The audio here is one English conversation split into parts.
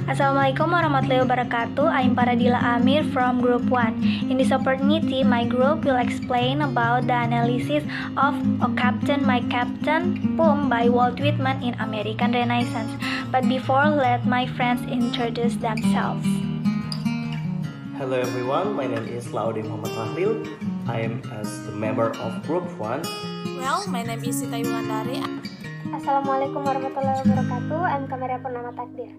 Assalamualaikum warahmatullahi wabarakatuh. I'm Paradila Amir from Group 1. In this opportunity, my group will explain about the analysis of O Captain, My Captain poem by Walt Whitman in American Renaissance. But before, let my friends introduce themselves. Hello everyone, my name is Laudi Muhammad Rahlil. I am as the member of Group 1. Well, my name is Sita Yulandari. Assalamualaikum warahmatullahi wabarakatuh. I'm Kamaria Purnama Takdir.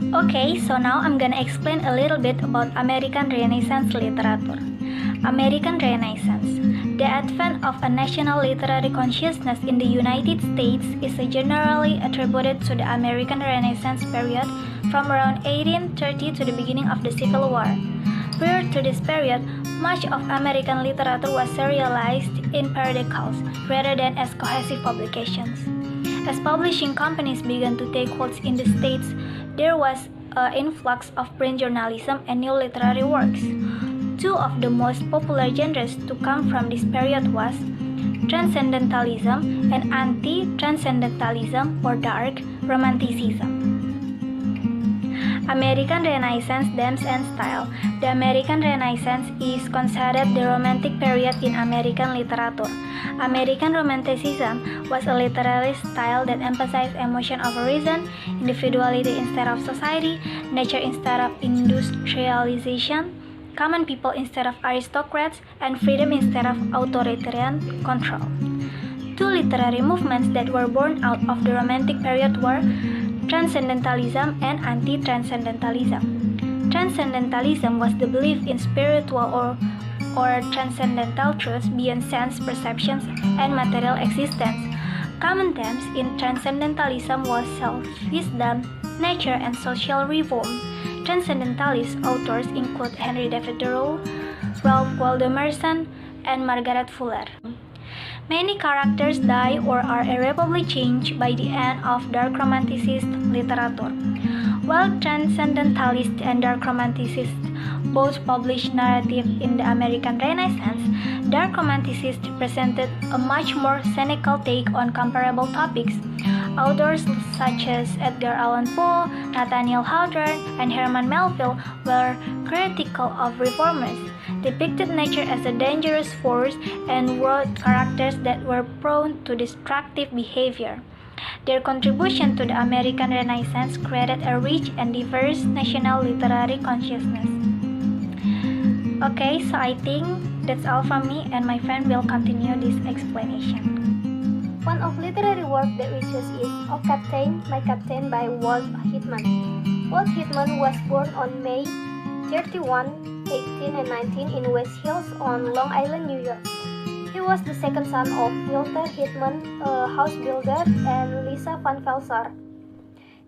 Okay, so now I'm gonna explain a little bit about American Renaissance literature. American Renaissance. The advent of a national literary consciousness in the United States is generally attributed to the American Renaissance period from around 1830 to the beginning of the Civil War. Prior to this period, much of American literature was serialized in periodicals rather than as cohesive publications. As publishing companies began to take hold in the States, there was an influx of print journalism and new literary works. Two of the most popular genres to come from this period was Transcendentalism and Anti-Transcendentalism or Dark Romanticism. American Renaissance Themes and Style. The American Renaissance is considered the Romantic period in American literature. American Romanticism was a literary style that emphasized emotion over reason, individuality instead of society, nature instead of industrialization, common people instead of aristocrats, and freedom instead of authoritarian control. Two literary movements that were born out of the Romantic period were Transcendentalism and Anti-Transcendentalism. Transcendentalism was the belief in spiritual or transcendental truths beyond sense perceptions and material existence. Common themes in Transcendentalism was self-wisdom, nature, and social reform. Transcendentalist authors include Henry David Thoreau, Ralph Waldo Emerson, and Margaret Fuller. Many characters die or are irreparably changed by the end of Dark Romanticist literature. While Transcendentalists and Dark Romanticists both published narrative in the American Renaissance, Dark Romanticists presented a much more cynical take on comparable topics. Authors such as Edgar Allan Poe, Nathaniel Hawthorne, and Herman Melville were critical of reformers, depicted nature as a dangerous force, and wrote characters that were prone to destructive behavior. Their contribution to the American Renaissance created a rich and diverse national literary consciousness. Okay, so I think that's all from me, and my friend will continue this explanation. One of literary work that we choose is O Captain, My Captain by Walt Whitman. Walt Whitman was born on May 31, 1819 in West Hills on Long Island, New York. He was the second son of Walter Whitman, a house builder, and Lisa Van Velser.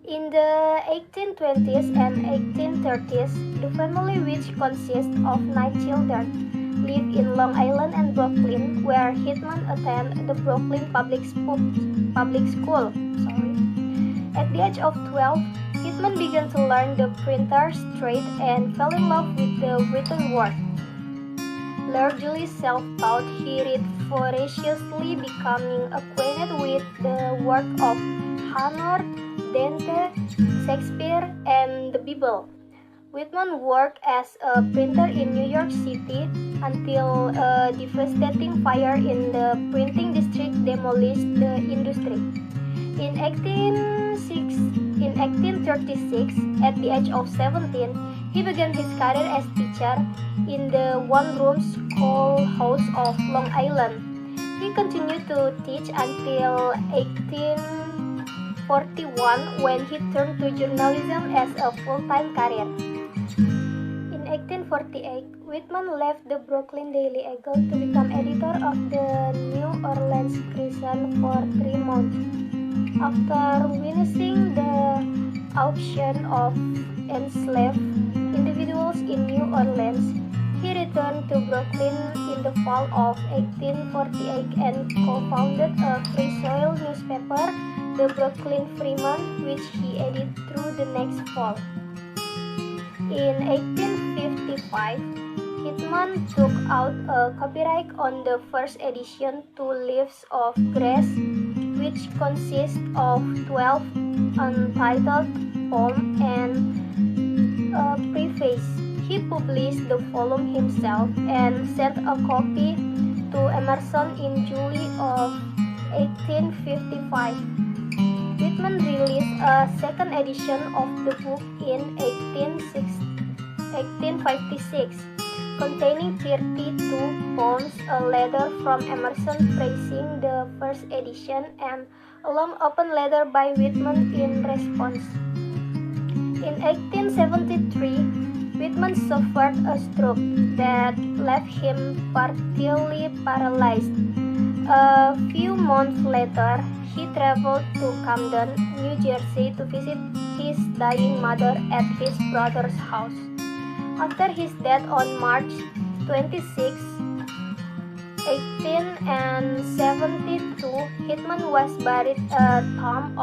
In the 1820s and 1830s, the family, which consists of 9 children, lived in Long Island and Brooklyn, where Whitman attended the Brooklyn Public School. At the age of 12, Whitman began to learn the printer's trade and fell in love with the written word. Largely self-taught, he read voraciously, becoming acquainted with the work of Homer, Dante, Shakespeare, and the Bible. Whitman worked as a printer in New York City until a devastating fire in the printing district demolished the industry. In 1836, at the age of 17, he began his career as teacher in the one-room schoolhouse of Long Island. He continued to teach until 1841, when he turned to journalism as a full-time career. In 1848, Whitman left the Brooklyn Daily Eagle to become editor of the New Orleans Crescent for 3 months. After witnessing the auction of enslaved individuals in New Orleans, he returned to Brooklyn in the fall of 1848 and co-founded a Free Soil newspaper, the Brooklyn Freeman, which he edited through the next fall. In 1855, Whitman took out a copyright on the first edition, Two Leaves of Grass, which consists of 12 untitled poems and a preface. He published the volume himself and sent a copy to Emerson in July of 1855. Whitman released a second edition of the book in 1856, containing 32 poems, a letter from Emerson praising the first edition, and a long open letter by Whitman in response. In 1873, Whitman suffered a stroke that left him partially paralyzed. A few months later, he traveled to Camden, New Jersey to visit his dying mother at his brother's house. After his death on March 26, 1872, Whitman was buried at a tomb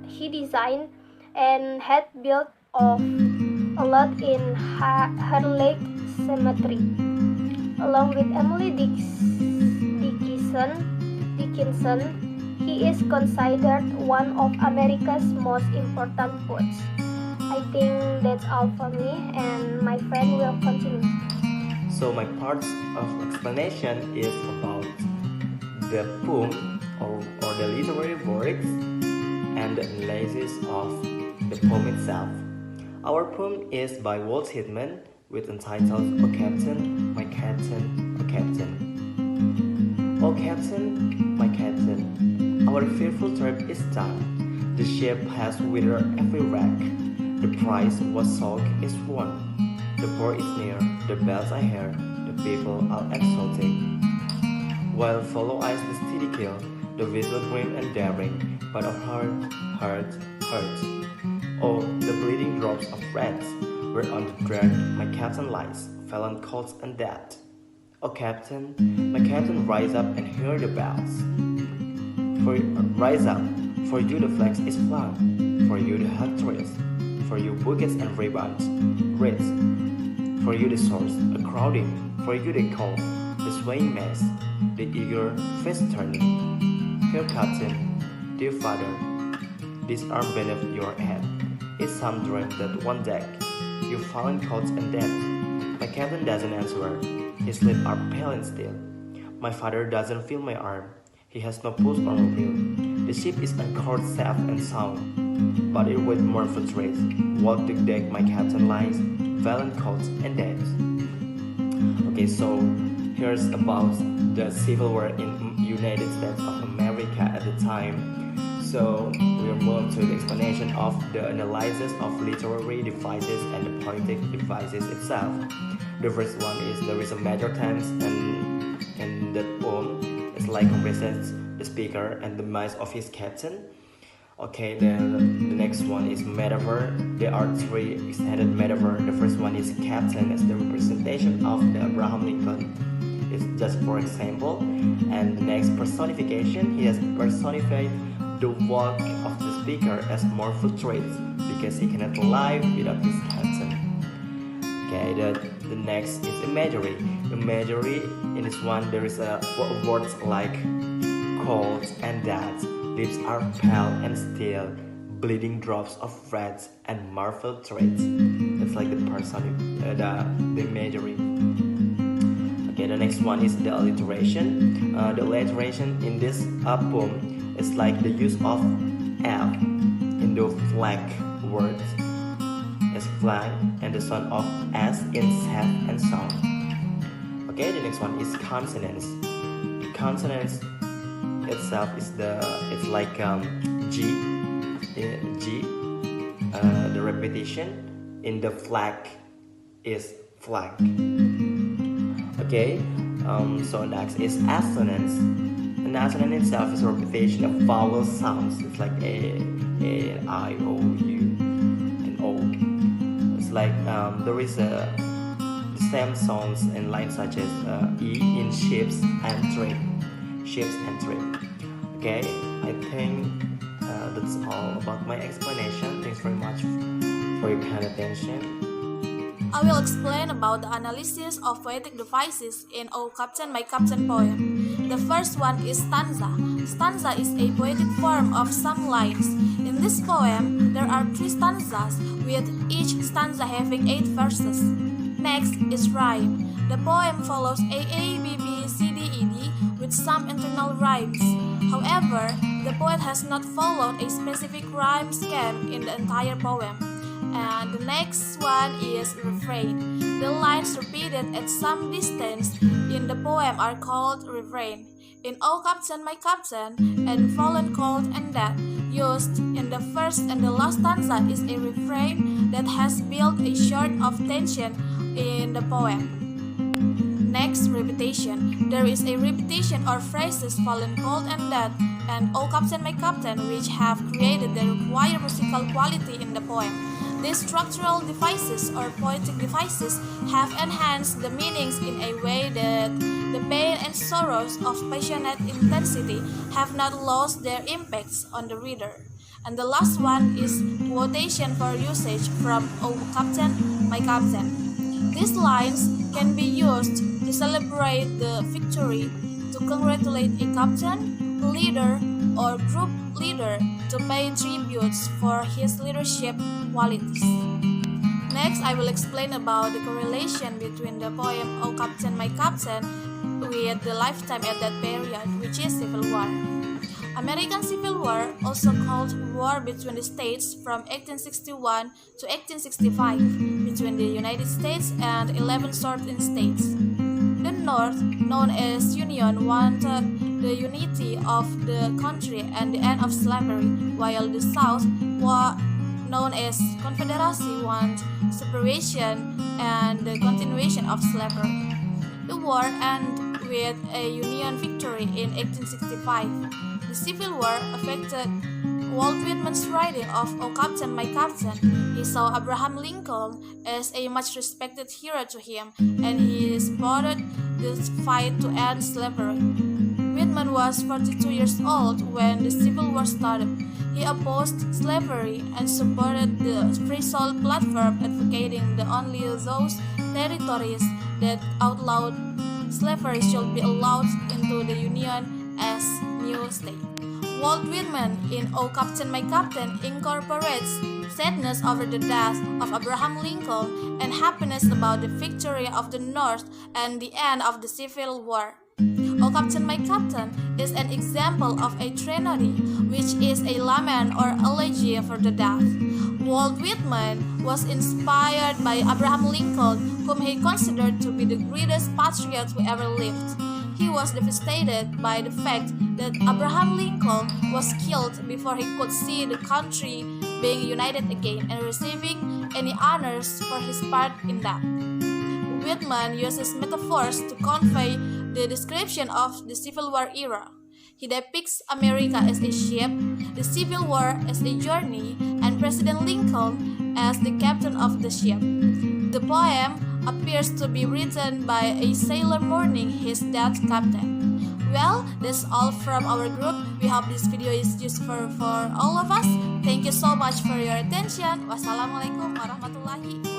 he designed and had built of a lot in Harlech Cemetery. Along with Emily Dickinson, he is considered one of America's most important poets. I think that's all for me, and my friend will continue. So my part of explanation is about the poem or the literary works and the analysis of the poem itself. Our poem is by Walt Whitman with entitled "O Captain, My Captain, O Captain." O Captain, my Captain, our fearful trip is done. The ship has withered every wreck. The prize was soaked is won. The port is near, the bells I hear, the people are exulting. While follow eyes the steady kill, the whistle grim and daring, but of hurt. Oh, the bleeding drops of reds, where on the dread my captain lies, felon cold and dead. Oh Captain, my Captain, rise up and hear the bells. Rise up, for you the flag is flung, for you the hot thrills, for you buckets and ribbons, wreaths, for you the swords, a crowding, for you the call, the swaying mass, the eager face turning. Here Captain, dear Father, this arm beneath your head is some dream that one day you've fallen cold and dead. My Captain doesn't answer, his lips are pale and still. My father doesn't feel my arm, he has no pulse or wheel. The ship is anchored safe and sound, but it with mournful trace. Walk the deck, my Captain lies, valiant cold and dead. Okay, so here's about the Civil War in United States of America at the time. So we'll move to the explanation of the analysis of literary devices and the poetic devices itself. The first one is there is a major tense, and in that poem it's like represents the speaker and the mind of his captain. Okay, then the next one is metaphor. There are three extended metaphor. The first one is captain as the representation of the Abraham Lincoln. It's just for example. And the next personification, he has personified the work of the speaker as mournful traits because he cannot live without his captain. Okay, the next is imagery. Imagery in this one there is a words like cold and dead, lips are pale and still, bleeding drops of red and marvel traits. That's like the imagery. Okay, the next one is the alliteration. The alliteration in this poem is like the use of F in the flag words as flag and the sound of S in set and sound. Okay, the next one is consonants. The consonants itself is it's like G. The repetition in the flag is flag. Okay, so next is assonance. An assonance itself is a repetition of vowel sounds. It's like A, I, O, U, and O. It's like there is the same sounds in lines such as E in ships and trip. Ships and trip. Okay, I think that's all about my explanation. Thanks very much for your kind attention. I will explain about the analysis of poetic devices in O Captain, My Captain poem. The first one is stanza. stanza is a poetic form of some lines. In this poem, there are 3 stanzas, with each stanza having 8 verses. Next is rhyme. The poem follows A, B, B, C, D, E, D with some internal rhymes. However, the poet has not followed a specific rhyme scheme in the entire poem. And the next one is refrain. The lines repeated at some distance in the poem are called refrain. In "Oh Captain, My Captain" and "Fallen Cold and Dead," used in the first and the last stanza is a refrain that has built a sort of tension in the poem. Next, repetition. There is a repetition or phrases "fallen cold and dead" and "Oh Captain, My Captain," which have created the required musical quality in the poem. These structural devices or poetic devices have enhanced the meanings in a way that the pain and sorrows of passionate intensity have not lost their impacts on the reader. And the last one is quotation for usage from "Oh Captain, My Captain." These lines can be used to celebrate the victory, to congratulate a captain, leader, or group leader, to pay tributes for his leadership qualities. Next, I will explain about the correlation between the poem "Oh Captain, My Captain" with the lifetime at that period, which is Civil War. American Civil War, also called War between the States from 1861 to 1865, between the United States and 11 southern states. The North, known as Union, wanted the unity of the country and the end of slavery, while the South, known as Confederacy, wanted separation and the continuation of slavery. The war ended with a Union victory in 1865. The Civil War affected Walt Whitman's writing of "Oh Captain, My Captain." He saw Abraham Lincoln as a much respected hero to him, and he supported the fight to end slavery. Whitman was 42 years old when the Civil War started. He opposed slavery and supported the Free Soil platform, advocating that only those territories that outlawed slavery should be allowed into the Union as new state. Walt Whitman in "Oh Captain, My Captain" incorporates sadness over the death of Abraham Lincoln and happiness about the victory of the North and the end of the Civil War. "Oh Captain, My Captain" is an example of a threnody, which is a lament or elegy for the death. Walt Whitman was inspired by Abraham Lincoln, whom he considered to be the greatest patriot who ever lived. He was devastated by the fact that Abraham Lincoln was killed before he could see the country being united again and receiving any honors for his part in that. Whitman uses metaphors to convey the description of the Civil War era. He depicts America as a ship, the Civil War as a journey, and President Lincoln as the captain of the ship. The poem appears to be written by a sailor mourning his dead captain. Well, that's all from our group. We hope this video is useful for all of us. Thank you so much for your attention. Wassalamualaikum warahmatullahi wabarakatuh.